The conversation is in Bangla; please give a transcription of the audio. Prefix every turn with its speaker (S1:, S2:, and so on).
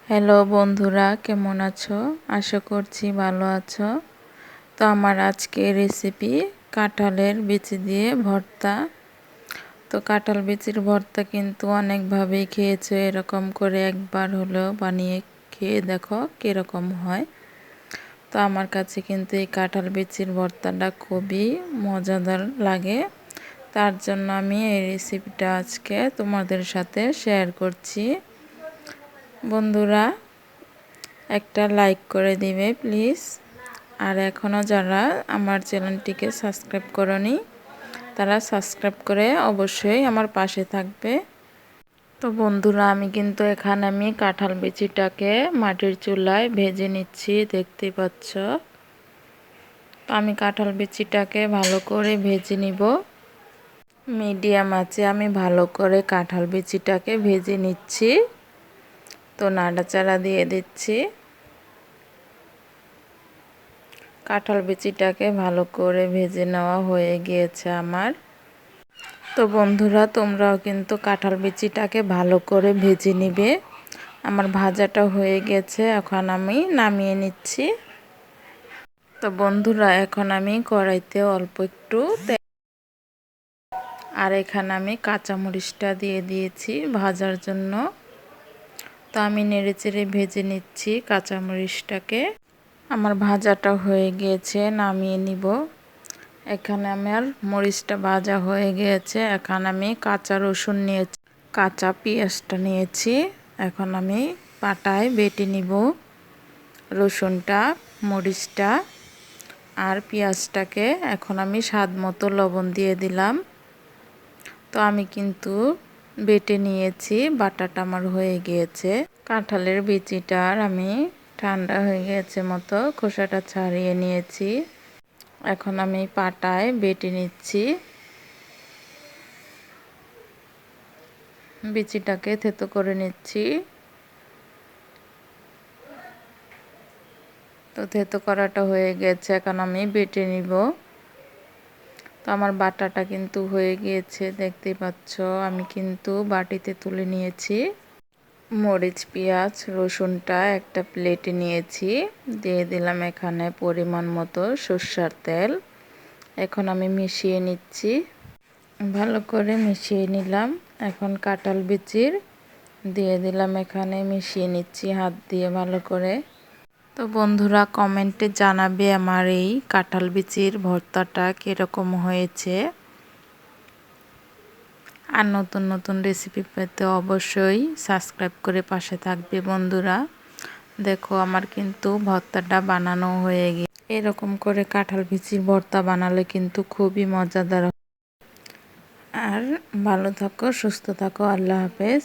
S1: হ্যালো বন্ধুরা, কেমন আছো? আশা করছি ভালো আছো। তো আমার আজকে রেসিপি কাঁঠালের বিচি দিয়ে ভর্তা। তো কাঁঠাল বিচির ভর্তা কিন্তু অনেকভাবেই খেয়েছো, এরকম করে একবার হলেও বানিয়ে খেয়ে দেখো কীরকম হয়। তো আমার কাছে কিন্তু এই কাঁঠাল বিচির ভর্তাটা খুবই মজাদার লাগে। তার জন্য আমি এই রেসিপিটা আজকে তোমাদের সাথে শেয়ার করছি। বন্ধুরা, একটা লাইক করে দিবে প্লিজ। আর এখনও যারা আমার চ্যানেলটিকে সাবস্ক্রাইব করনি তারা সাবস্ক্রাইব করে অবশ্যই আমার পাশে থাকবে। তো বন্ধুরা, আমি কাঁঠাল বিচিটাকে মাটির চুলায় ভেজে নিচ্ছি, দেখতেই পাচ্ছ। তো আমি কাঁঠাল বিচিটাকে ভালো করে ভেজে নিব। মিডিয়াম আঁচে আমি ভালো করে কাঁঠাল বিচিটাকে ভেজে নিচ্ছি। তো নাড়াচাড়া দিয়ে দিচ্ছি। কাঁঠাল বিচিটাকে ভালো করে ভেজে নেওয়া হয়ে গিয়েছে আমার। তো বন্ধুরা, তোমরাও কিন্তু কাঁঠাল বিচিটাকে ভালো করে ভেজে নিবে। আমার ভাজাটা হয়ে গেছে, এখন আমি নামিয়ে নিচ্ছি। তো বন্ধুরা, এখন আমি কড়াইতে অল্প একটু তেল আর এখানে আমি কাঁচামরিচটা দিয়ে দিয়েছি ভাজার জন্য। তো আমি নেড়েচেড়ে ভেজে নিচ্ছি কাঁচামরিচটাকে। আমার ভাজাটা হয়ে গিয়েছে, নামিয়ে নিব। এখানে আমার মরিচটা ভাজা হয়ে গিয়েছে। এখন আমি কাঁচা রসুন নিয়েছি, কাঁচা পেঁয়াজটা নিয়েছি। এখন আমি পাটায় বেটে নিব রসুনটা, মরিচটা আর পেঁয়াজটাকে। এখন আমি স্বাদ মতো লবণ দিয়ে দিলাম। তো আমি কিন্তু বেটে নিয়েছি, বাটাটা আমার হয়ে গিয়েছে। কাঁঠালের বিচিটার আমি ঠান্ডা হয়ে গেছে মতো খোসাটা ছাড়িয়ে নিয়েছি। এখন আমি পাটায় বেটে নিচ্ছি। বিচিটাকে থেতো করে নিচ্ছি। তো থেতো করাটা হয়ে গেছে, এখন আমি বেটে নিব। তো আমার বাটাটা কিন্তু হয়ে গিয়েছে, দেখতেই পাচ্ছ। আমি কিন্তু বাটিতে তুলে নিয়েছি। মরিচ, পেঁয়াজ, রসুনটা একটা প্লেটে নিয়েছি। দিয়ে দিলাম এখানে পরিমাণ মতো সরষের তেল। এখন আমি মিশিয়ে নিচ্ছি, ভালো করে মিশিয়ে নিলাম। এখন কাঁঠাল বিচির দিয়ে দিলাম, এখানে মিশিয়ে নিচ্ছি হাত দিয়ে ভালো করে। তো বন্ধুরা, কমেন্টে জানাবে আমার এই কাঁঠাল বিচির ভর্তাটা কীরকম হয়েছে। আর নতুন নতুন রেসিপি পেতে অবশ্যই সাবস্ক্রাইব করে পাশে থাকবে বন্ধুরা। দেখো, আমার কিন্তু ভর্তাটা বানানো হয়ে গিয়ে। এরকম করে কাঁঠাল বিচির ভর্তা বানালে কিন্তু খুবই মজাদার। আর ভালো থাকো, সুস্থ থাকো। আল্লাহ হাফেজ।